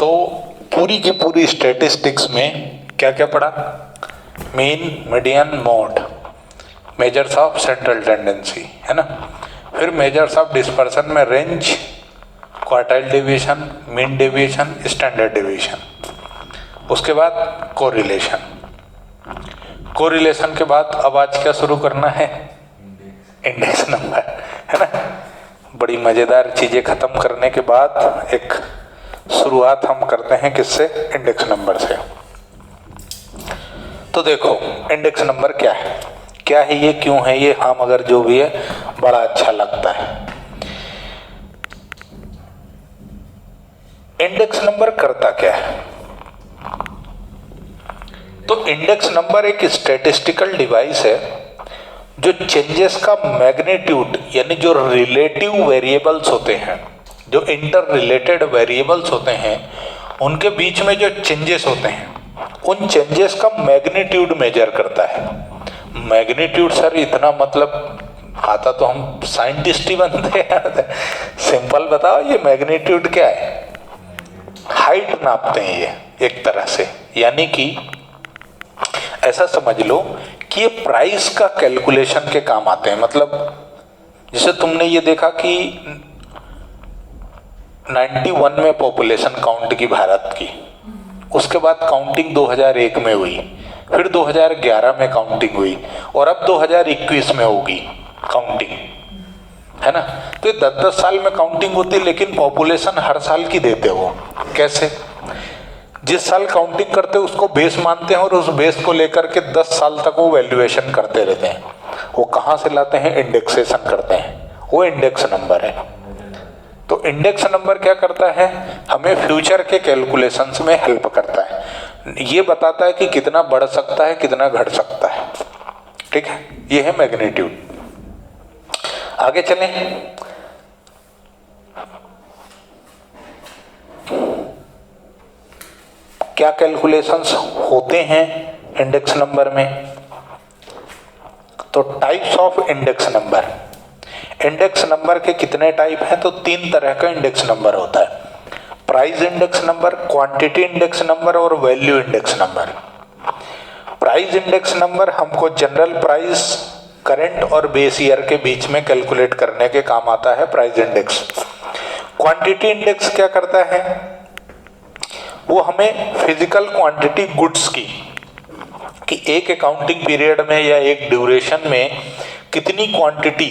तो पूरी की पूरी स्टैटिस्टिक्स में क्या क्या पढ़ा? Mean, median, mode, measures of central tendency, है ना। फिर मेजर्स ऑफ डिस्पर्सन में range, quartile deviation, mean deviation, standard deviation. उसके बाद कोरिलेशन। कोरिलेशन के बाद अब आज क्या शुरू करना है? इंडेक्स नंबर, है ना। बड़ी मजेदार चीजें खत्म करने के बाद एक शुरुआत हम करते हैं किससे? इंडेक्स नंबर से। तो देखो इंडेक्स नंबर क्या है, क्या है ये, क्यों है ये, हाँ मगर जो भी है बड़ा अच्छा लगता है। इंडेक्स नंबर करता क्या है? तो इंडेक्स नंबर एक स्टैटिस्टिकल डिवाइस है जो चेंजेस का मैग्नीट्यूड, यानी जो रिलेटिव वेरिएबल्स होते हैं, जो इंटर रिलेटेड वेरिएबल्स होते हैं, उनके बीच में जो चेंजेस होते हैं, उन चेंजेस का मैग्नीट्यूड मेजर करता है। मैग्नीट्यूड सर इतना मतलब आता तो हम साइंटिस्ट ही बनते हैं। सिंपल बताओ ये मैग्नीट्यूड क्या है? हाइट नापते हैं ये एक तरह से, यानी कि ऐसा समझ लो कि ये प्राइस का कैलकुलेशन के काम आते हैं। मतलब जैसे तुमने ये देखा कि 91 में पॉपुलेशन काउंट की भारत की, उसके बाद काउंटिंग 2001 में हुई, फिर 2011 में काउंटिंग हुई और अब 2021 में होगी काउंटिंग, है ना। तो ये 10-10 साल में काउंटिंग होती है, लेकिन पॉपुलेशन हर साल की देते हो। कैसे? जिस साल काउंटिंग करते हैं उसको बेस मानते हैं और उस बेस को लेकर के 10 साल तक वो वैल्यूएशन करते रहते हैं। वो कहाँ से लाते हैं? इंडेक्सेशन करते हैं, वो इंडेक्स नंबर है। तो इंडेक्स नंबर क्या करता है? हमें फ्यूचर के कैलकुलेशंस में हेल्प करता है। ये बताता है कि कितना बढ़ सकता है, कितना घट सकता है। ठीक है, ये है मैग्नीट्यूड। आगे चलें। क्या कैलकुलेशंस होते हैं इंडेक्स नंबर में? तो types of index number. Index number के कितने टाइप हैं? तो 3 तरह का इंडेक्स नंबर होता है। Price index number, quantity index number और value index number. Price index number हमको जनरल प्राइस करंट और बेस ईयर के बीच में कैलकुलेट करने के काम आता है प्राइस इंडेक्स। क्वांटिटी इंडेक्स क्या करता है? वो हमें फिजिकल क्वांटिटी गुड्स की, कि एक अकाउंटिंग पीरियड में या एक ड्यूरेशन में कितनी क्वांटिटी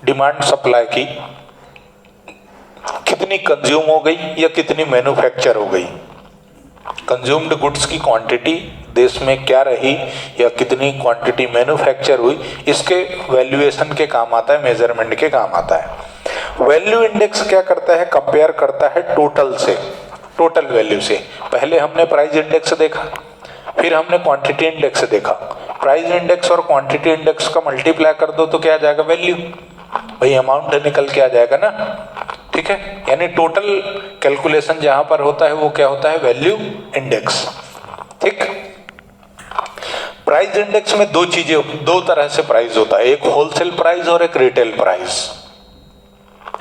डिमांड सप्लाई की, कितनी कंज्यूम हो गई या कितनी मैन्युफैक्चर हो गई, कंज्यूम्ड गुड्स की क्वांटिटी देश में क्या रही या कितनी क्वांटिटी मैन्युफैक्चर हुई, इसके वैल्यूएशन के काम आता है, मेजरमेंट के काम आता है। वैल्यू इंडेक्स क्या करता है? कंपेयर करता है टोटल से, टोटल वैल्यू से। पहले हमने प्राइस इंडेक्स देखा, फिर हमने क्वांटिटी इंडेक्स देखा। प्राइस इंडेक्स और क्वांटिटी इंडेक्स का मल्टीप्लाई कर दो तो क्या आ जाएगा? वैल्यू। भाई अमाउंट निकल के आ जाएगा ना। ठीक है, यानी टोटल कैलकुलेशन जहां पर होता है वो क्या होता है? Value index. ठीक। प्राइस इंडेक्स में दो चीजें, दो तरह से प्राइस होता है, एक होलसेल प्राइस और एक रिटेल प्राइस,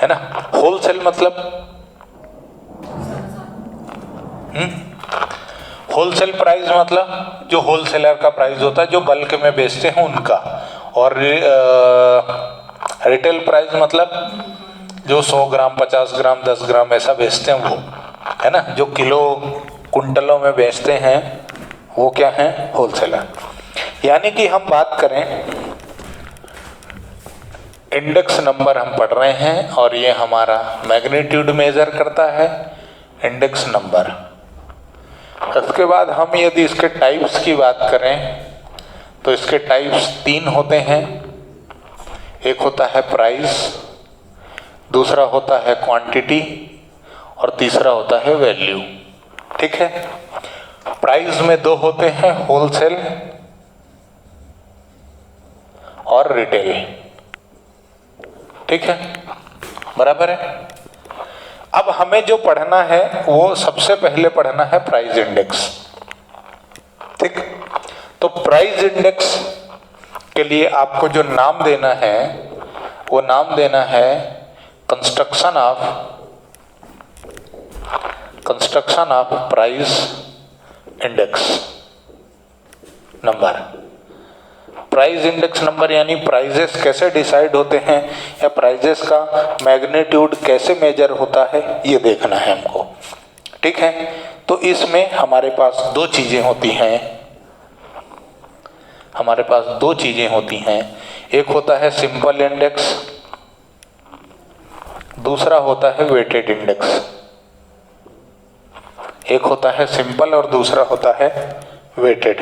है ना। होलसेल मतलब होलसेल प्राइस मतलब जो होलसेलर का प्राइस होता है, जो बल्क में बेचते हैं उनका। और रिटेल प्राइस मतलब जो 100 ग्राम, 50 ग्राम, 10 ग्राम ऐसा बेचते हैं वो, है ना। जो किलो कुंटलों में बेचते हैं वो क्या है? होलसेलर। यानी कि हम बात करें, इंडेक्स नंबर हम पढ़ रहे हैं और ये हमारा मैग्नीट्यूड मेजर करता है, इंडेक्स नंबर। उसके बाद हम यदि इसके टाइप्स की बात करें तो इसके टाइप्स 3 होते हैं। एक होता है प्राइस, दूसरा होता है क्वांटिटी और तीसरा होता है वैल्यू। ठीक है। प्राइस में 2 होते हैं, होलसेल और रिटेल। ठीक है, बराबर है। अब हमें जो पढ़ना है वो सबसे पहले पढ़ना है प्राइस इंडेक्स। ठीक। तो प्राइस इंडेक्स के लिए आपको जो नाम देना है वो नाम देना है construction of construction of price index number. Price index number यानी प्राइजेस कैसे डिसाइड होते हैं या प्राइजेस का मैग्नीट्यूड कैसे मेजर होता है, ये देखना है हमको। ठीक है, तो इसमें हमारे पास दो चीजें होती हैं, एक होता है सिंपल इंडेक्स, दूसरा होता है वेटेड इंडेक्स। एक होता है सिंपल और दूसरा होता है वेटेड।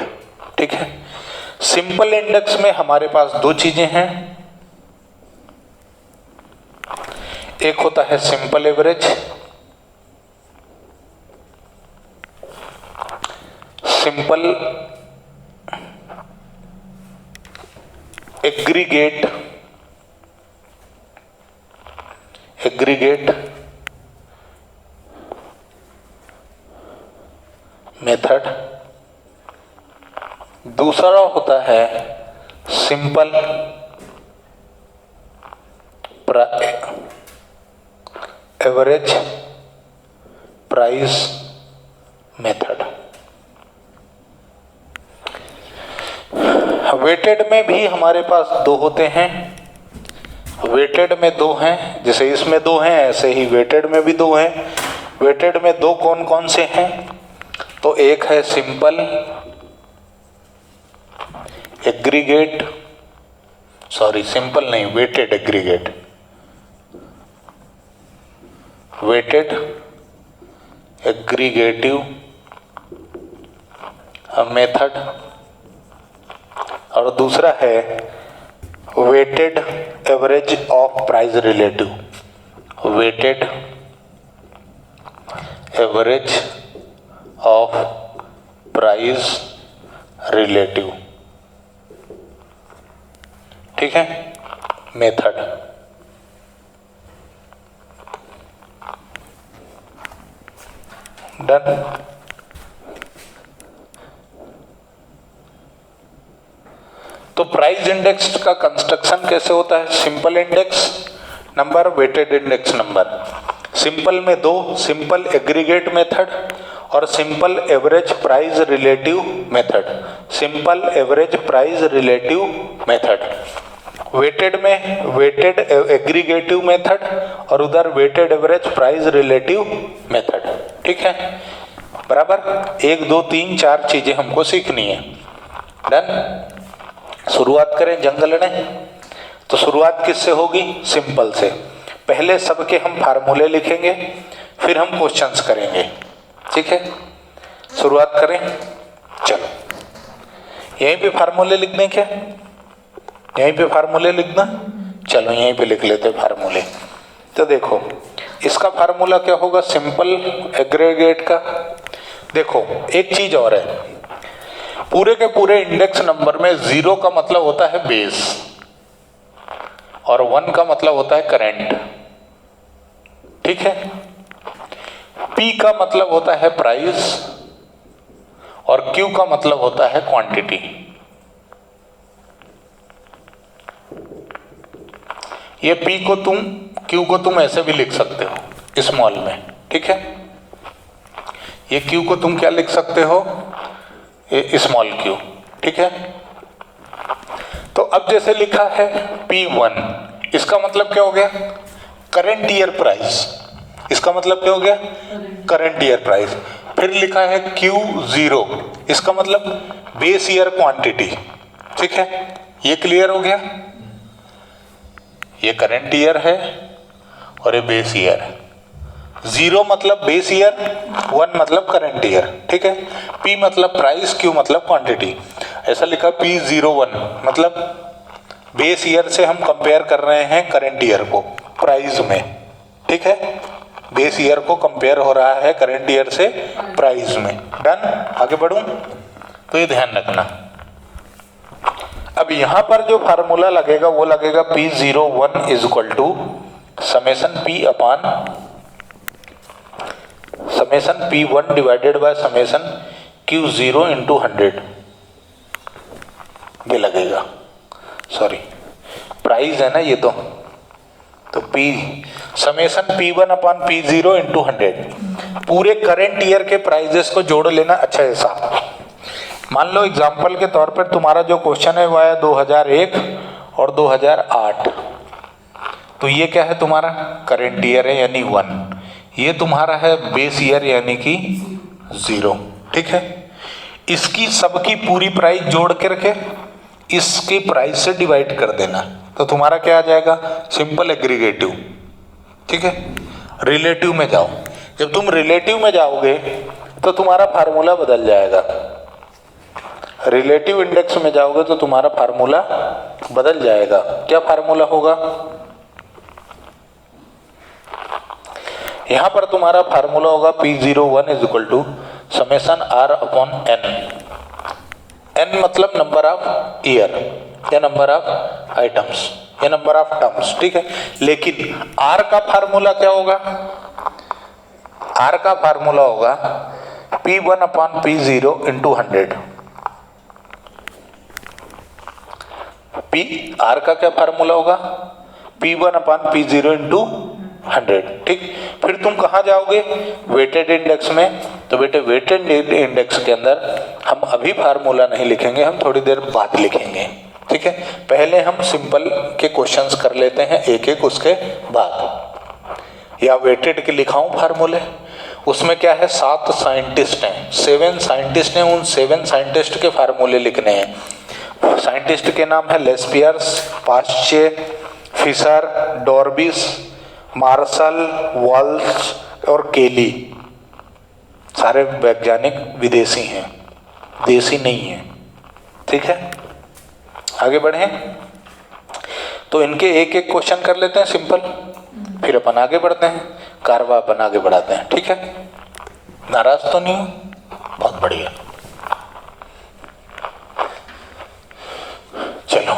ठीक है, सिंपल इंडेक्स में हमारे पास दो चीजें हैं, एक होता है simple average, simple aggregate method, दूसरा होता है simple average price method. Weighted में भी हमारे पास दो होते हैं, वेटेड में दो हैं, जैसे इसमें दो हैं ऐसे ही वेटेड में भी दो हैं। वेटेड में दो कौन कौन से हैं, तो एक है सिंपल एग्रीगेट, सिंपल नहीं, weighted aggregate, weighted aggregative method, और दूसरा है weighted average of price relative, weighted average of price relative. ठीक है, मेथड। डन। तो प्राइस इंडेक्स का कंस्ट्रक्शन कैसे होता है, simple index number, weighted index number. Simple में दो, सिंपल एग्रीगेट मेथड और simple average price relative method, simple average price relative method. Weighted में वेटेड एग्रीगेटिव मेथड और उधर weighted average price relative method. ठीक है, बराबर, 1 2 3 4 चीजें हमको सीखनी है। डन। शुरुआत करें जंग लड़े, तो शुरुआत किससे होगी, सिंपल से। पहले सबके हम फार्मूले लिखेंगे, फिर हम क्वेश्चंस करेंगे। ठीक है, शुरुआत करें। चलो, यहीं पे फार्मूले लिखने, क्या यहीं पे फार्मूले लिखना, चलो यहीं पे लिख लेते फार्मूले। तो देखो, इसका फार्मूला क्या होगा सिंपल एग्रीगेट का। देखो एक चीज और है, पूरे के पूरे इंडेक्स नंबर में 0 का मतलब होता है बेस और 1 का मतलब होता है करंट। ठीक है, P का मतलब होता है प्राइस और Q का मतलब होता है क्वांटिटी। ये P को तुम Q को तुम ऐसे भी लिख सकते हो स्मॉल में। ठीक है, ये Q को तुम क्या लिख सकते हो, ये स्मॉल Q। ठीक है, तो अब जैसे लिखा है P1, इसका मतलब क्या हो गया, करंट ईयर प्राइस। इसका मतलब क्या हो गया, करंट ईयर प्राइस। फिर लिखा है Q0, इसका मतलब बेस ईयर क्वांटिटी। ठीक है, ये क्लियर हो गया, ये करंट ईयर है और ये बेस ईयर है। 0 मतलब बेस ईयर, 1 मतलब करंट ईयर। ठीक है, P मतलब प्राइस, Q मतलब क्वांटिटी। ऐसा लिखा P01 मतलब बेस ईयर से हम कंपेयर कर रहे हैं करंट ईयर को प्राइस में। ठीक है, बेस ईयर को कंपेयर हो रहा है करंट ईयर से प्राइस में। डन। आगे बढ़ूं, तो ये ध्यान रखना। अब यहां पर जो फार्मूला लगेगा वो लगेगा P01 is equal to summation P upon summation P1 divided by summation Q0 into 100, ये लगेगा। सॉरी, प्राइस है ना ये, तो P समेशन P1 अपान P0 इंटू 100। पूरे करंट ईयर के प्राइजेस को जोड़ लेना। अच्छा ऐसा मान लो एग्जांपल के तौर पर तुम्हारा जो क्वेश्चन है वो है 2001 और 2008, तो ये क्या है तुम्हारा करंट ईयर है यानी 1, ये तुम्हारा है बेस ईयर यानी कि 0। ठीक है, इसकी सबकी पूरी प्राइस जोड़ के रखे, इसके प्राइस से डिवाइड कर देना, तो तुम्हारा क्या आ जाएगा, सिंपल एग्रीगेटिव। ठीक है, रिलेटिव में जाओ, जब तुम रिलेटिव में जाओगे तो तुम्हारा फार्मूला बदल जाएगा। रिलेटिव इंडेक्स में जाओगे तो तुम्हारा फार्मूला बदल जाएगा। क्या फार्मूला होगा, यहां पर तुम्हारा फार्मूला होगा P01 is equal to summation R upon N। N मतलब नंबर ऑफ ईयर या नंबर ऑफ आइटम्स या नंबर ऑफ टर्म्स। ठीक है, लेकिन R का फार्मूला क्या होगा, R का फार्मूला होगा P1 upon P0 into 100। R का क्या फार्मूला होगा, P1 अपॉन P0 इंटू 100। ठीक, फिर तुम कहाँ जाओगे, वेटेड इंडेक्स में, तो बेटे वेटेड इंडेक्स के अंदर हम अभी फार्मूला नहीं लिखेंगे, हम थोड़ी देर बाद लिखेंगे। ठीक है, पहले हम सिंपल के क्वेश्चंस कर लेते हैं एक एक, उसके बाद या वेटेड के लिखाऊं फार्मूले। उसमें क्या है, 7 साइंटिस्ट हैं, 7 साइंटिस्ट हैं, उन 7 साइंटिस्ट के फार्मूले लिखने हैं। साइंटिस्ट के नाम है लेस्पियर्स, पाश्चे, फिशर, डॉर्बिस, मार्शल, वाल्स और केली। सारे वैज्ञानिक विदेशी हैं, देसी नहीं हैं। ठीक है, आगे बढ़े, तो इनके एक एक क्वेश्चन कर लेते हैं सिंपल, फिर अपन आगे बढ़ते हैं, कारवा अपन आगे बढ़ाते हैं। ठीक है, नाराज तो नहीं हो, बहुत बढ़िया। चलो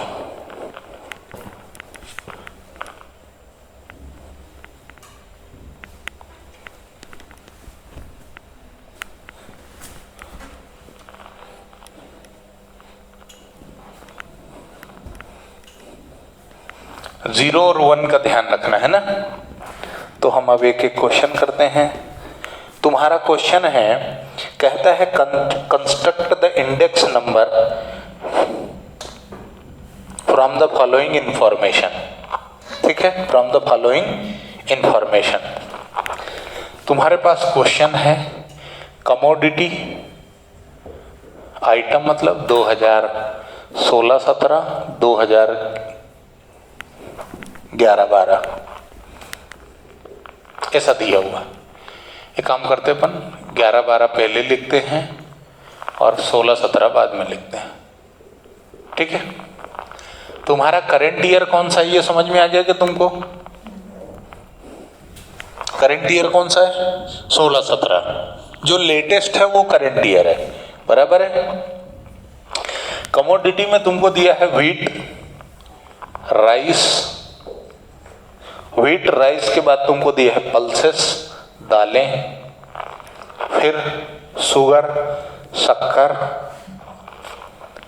जीरो और 1 का ध्यान रखना है ना। तो हम अब एक एक क्वेश्चन करते हैं। तुम्हारा क्वेश्चन है, कहता है construct the index number from the following information. ठीक है, फ्रॉम द फॉलोइंग इंफॉर्मेशन। तुम्हारे पास क्वेश्चन है कमोडिटी आइटम मतलब 2016-17, 2011-12 ऐसा दिया हुआ। एक काम करते अपन 11-12 पहले लिखते हैं और 16-17 बाद में लिखते हैं। ठीक है, तुम्हारा करंट ईयर कौन सा है ये समझ में आ गया कि तुमको, करंट ईयर कौन सा है, 16-17। जो लेटेस्ट है वो करंट ईयर है, बराबर है। कमोडिटी में तुमको दिया है व्हीट, राइस, व्हीट राइस के बाद तुमको दिया है पल्सेस, दालें, फिर शुगर, शक्कर,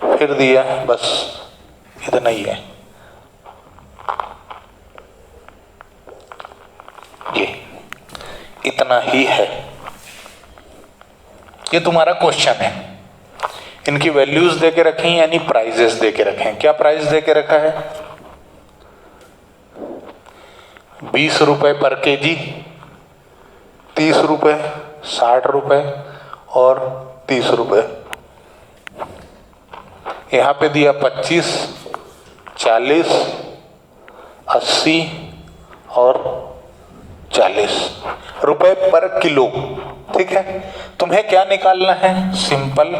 फिर दिया है, बस इतना ही है। ये इतना ही है, ये तुम्हारा क्वेश्चन है। इनकी वैल्यूज दे के रखें यानी प्राइजेस दे के रखें। क्या प्राइस दे के रखा है, 20 रुपए पर केजी, 30 रुपए, 60 रुपए और 30 रुपए। यहाँ पे दिया 25, 40, 80 और 40 रुपए पर किलो। ठीक है, तुम्हें क्या निकालना है, सिंपल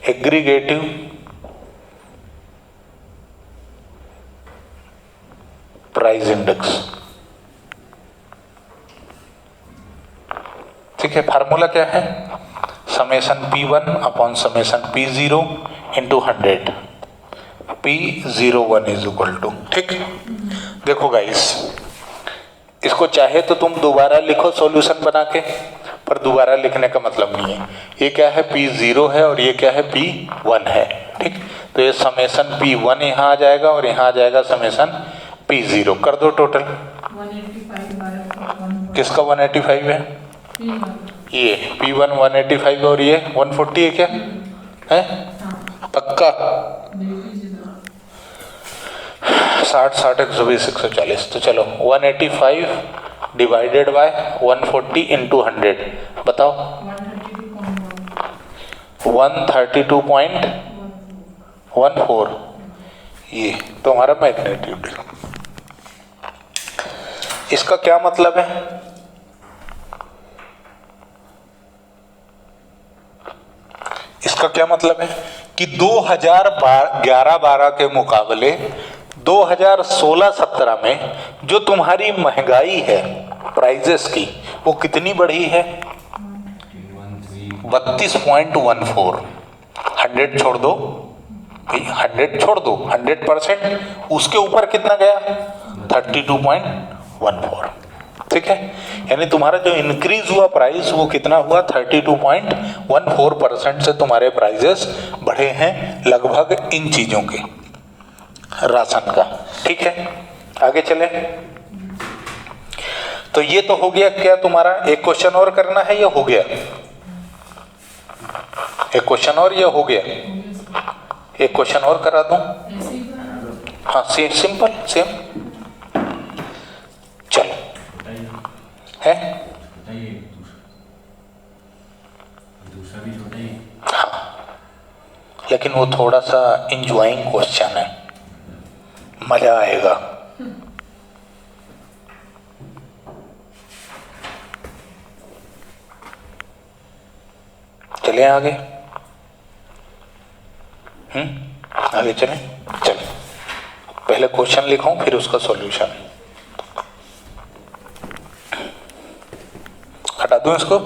एग्रीगेटिव प्राइस इंडेक्स। ठीक है, फार्मूला क्या है, summation P1 upon summation P0 into 100, P01 is equal to. ठीक, देखो गाइस, इसको चाहे तो तुम दोबारा लिखो सॉल्यूशन बना के, पर दोबारा लिखने का मतलब नहीं है। ये क्या है, P0 है और ये क्या है, P1 है। ठीक, तो ये समेशन P1 यहाँ आ जाएगा और यहाँ आ जाएगा समेशन P0 कर दो टोटल। 185 किसका 185 है? ये P1 185 और ये 140 है क्या है? पक्का? 60 60 120 140। तो चलो 185 डिवाइडेड बाय 140 इंटू 100 बताओ। 132.14 ये तुम्हारा मैग्नीट्यूड। इसका क्या मतलब है? इसका क्या मतलब है कि 2011-12 के मुकाबले 2016-17 में जो तुम्हारी महंगाई है प्राइजेस की, वो कितनी बढ़ी है? 32.14। 100 छोड़ दो भाई, 100 छोड़ दो, 100%। उसके ऊपर कितना गया? 32.14। ठीक है, यानी तुम्हारा जो इंक्रीज हुआ प्राइस वो कितना हुआ? 32.14% से तुम्हारे प्राइजेस बढ़े हैं लगभग इन चीजों के, राशन का। ठीक है, आगे चले। तो ये तो हो गया क्या तुम्हारा? एक क्वेश्चन और करना है या हो गया? एक क्वेश्चन और या हो गया? एक क्वेश्चन और करा दूं? हाँ सिंपल सेम। चलो है हाँ, लेकिन वो थोड़ा सा इंजॉइंग क्वेश्चन है, मजा आएगा। चलें आगे। आगे चलें। चलो पहले क्वेश्चन लिखूं फिर उसका सॉल्यूशन। हटा दूं इसको?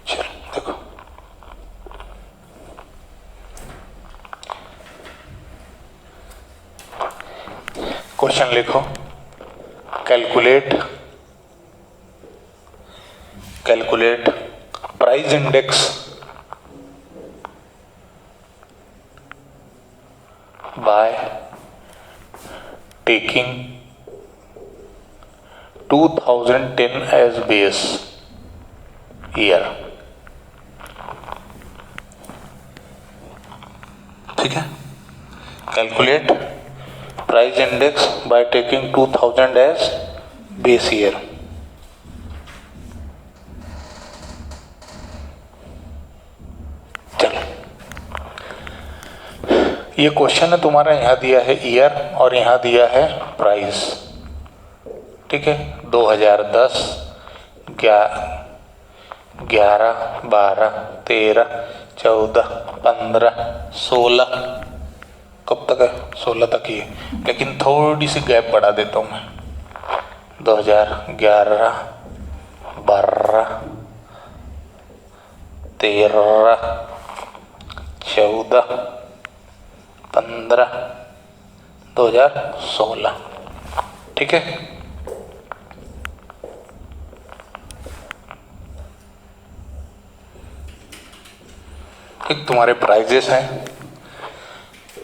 चलो देखो, क्वेश्चन लिखो। Calculate price index by taking 2010 as base year. ठीक है, calculate price index by taking 2000 as base year. चलो, ये क्वेश्चन है तुम्हारा, यहां दिया है ईयर और यहां दिया है प्राइस। ठीक है, 2010 11 12 13 14 15 16 कब तक है? 16 तक ही है, लेकिन थोड़ी सी गैप बढ़ा देता हूँ मैं। 2011 12 13 14 15 2016। ठीक है, ठीक, तुम्हारे प्राइजेस हैं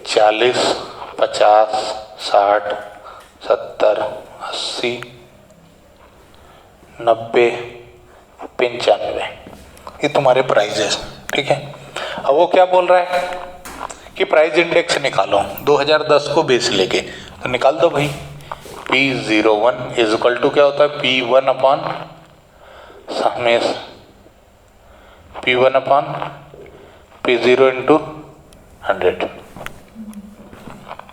40 50 60 70 80 90 95। ये तुम्हारे प्राइजेस। ठीक है, अब वो क्या बोल रहा है कि प्राइस इंडेक्स निकालो 2010 को बेस लेके, तो निकाल दो भाई। P01 इज इक्वल टू क्या होता है? P1 अपॉन समेस P1 upon P0 into 100।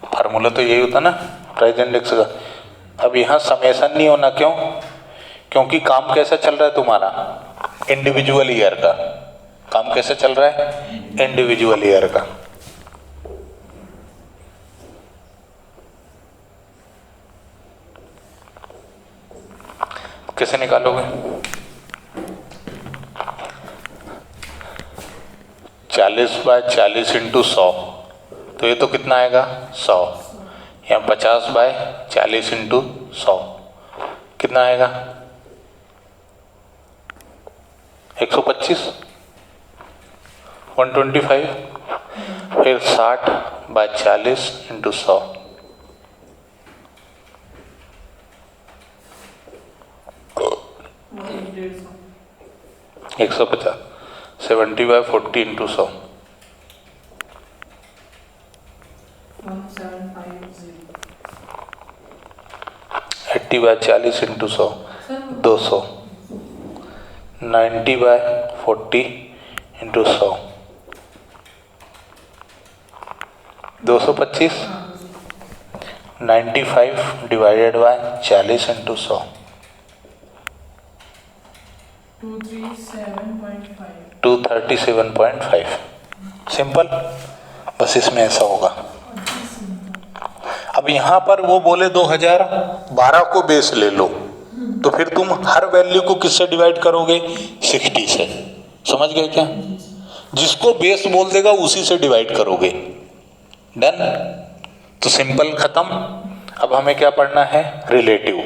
Formula तो यही होता ना प्राइस इंडेक्स का। अब यहाँ समेसन नहीं होना, क्यों? क्योंकि काम कैसा चल रहा है तुम्हारा? इंडिविजुअल ईयर का काम कैसे चल रहा है? इंडिविजुअल ईयर का। कैसे निकालोगे? 40/40 इंटू 100, तो ये तो कितना आएगा? 100। या 50/40 इंटू 100 कितना आएगा? 125, 125, फिर 60/40 into 100, 150, 70/40 into 100, 80/40 into 100, 200, 90/40 into 100, 225, 95/40 into 100, 237.5। Simple, बस इसमें ऐसा होगा। अब यहां पर वो बोले 2012 को बेस ले लो, तो फिर तुम हर वैल्यू को किससे डिवाइड करोगे? 60 से। समझ गए क्या? जिसको बेस बोल देगा उसी से डिवाइड करोगे। डन? तो सिंपल खत्म। अब हमें क्या पढ़ना है? रिलेटिव।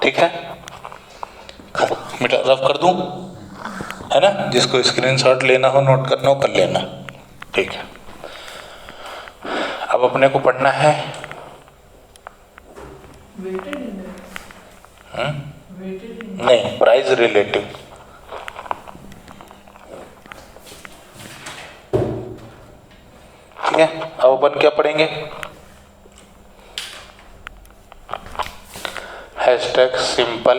ठीक है, रफ कर दूं, है ना? जिसको स्क्रीनशॉट लेना हो, नोट करना हो, कर लेना। ठीक है, अब अपने को पढ़ना है नहीं, प्राइस रिलेटिव। ठीक है, अब अपन क्या पढ़ेंगे? Hashtag simple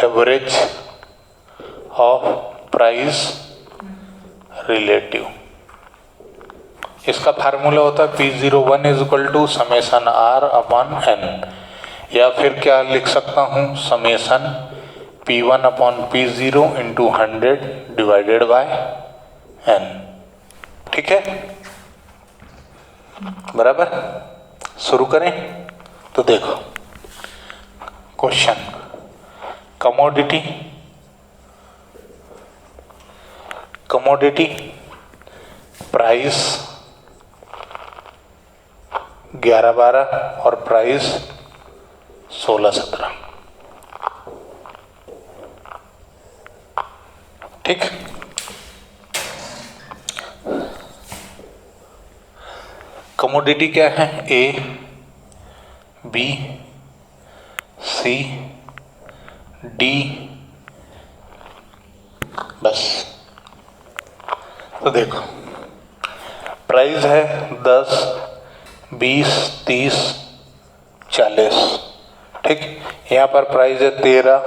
average of price relative. इसका फार्मूला होता है P01 = समेशन R/N, या फिर क्या लिख सकता हूं? Summation P1/P0 × 100 divided by N। ठीक है, बराबर। शुरू करें तो देखो क्वेश्चन, कमोडिटी प्राइस 11-12 और प्राइस 16-17। ठीक, कमोडिटी क्या है? A, B, C, D, बस। तो देखो प्राइस है 10, 20, 30, 40। ठीक, यहाँ पर प्राइस है 13,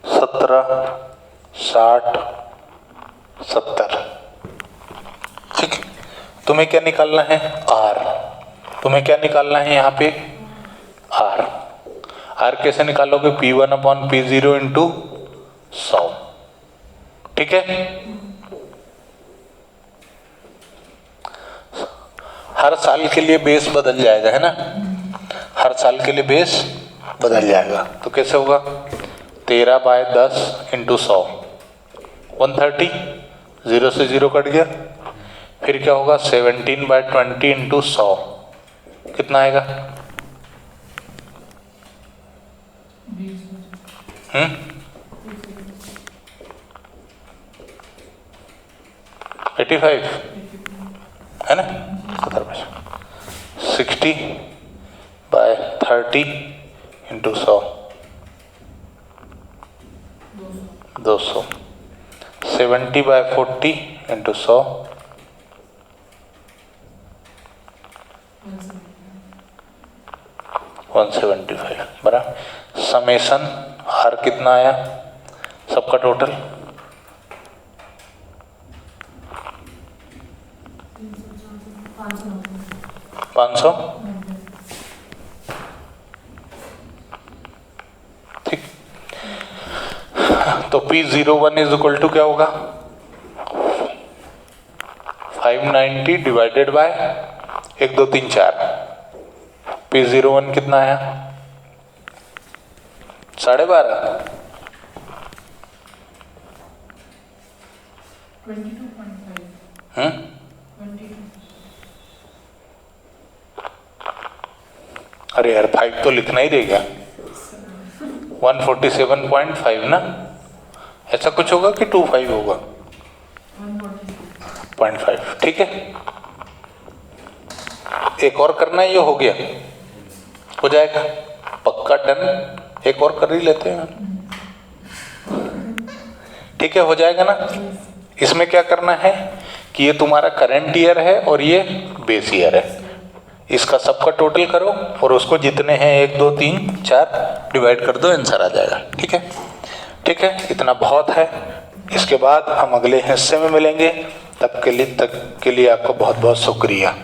17, 60, 70। ठीक, तुम्हें क्या निकालना है? R। तुम्हें क्या निकालना है यहाँ पे? R। R कैसे निकालोगे? P1/P0 × 100। ठीक है, हर साल के लिए बेस बदल जाएगा, है ना? हर साल के लिए बेस बदल जाएगा। तो कैसे होगा? 13/10 × 100, 130, 0 से 0 कट गया। फिर क्या होगा? 17/20 × 100, कितना आएगा? 85, है ना? 60/30 × 100, 200, 70/40 × 100, 175। बराबर। समेशन R कितना आया सबका टोटल? 500। ठीक, तो P01 = क्या होगा? 590 डिवाइडेड बाय 1, 2, 3, 4। P01 कितना आया? 12.5। 22.5। अरे यार 5 तो लिखना ही रहेगा। 147.5 ना, ऐसा कुछ होगा कि 25 होगा? 0.5, ठीक है। एक और करना है, ये हो गया, हो जाएगा पक्का डन। एक और कर ही लेते हैं, ठीक है, हो जाएगा ना। इसमें क्या करना है कि ये तुम्हारा करंट ईयर है और ये बेस ईयर है, इसका सबका टोटल करो और उसको जितने हैं 1 2 3 4 डिवाइड कर दो, आंसर आ जाएगा। ठीक है, ठीक है, इतना बहुत है। इसके बाद हम अगले हिस्से में मिलेंगे, तब के लिए आपको बहुत बहुत शुक्रिया।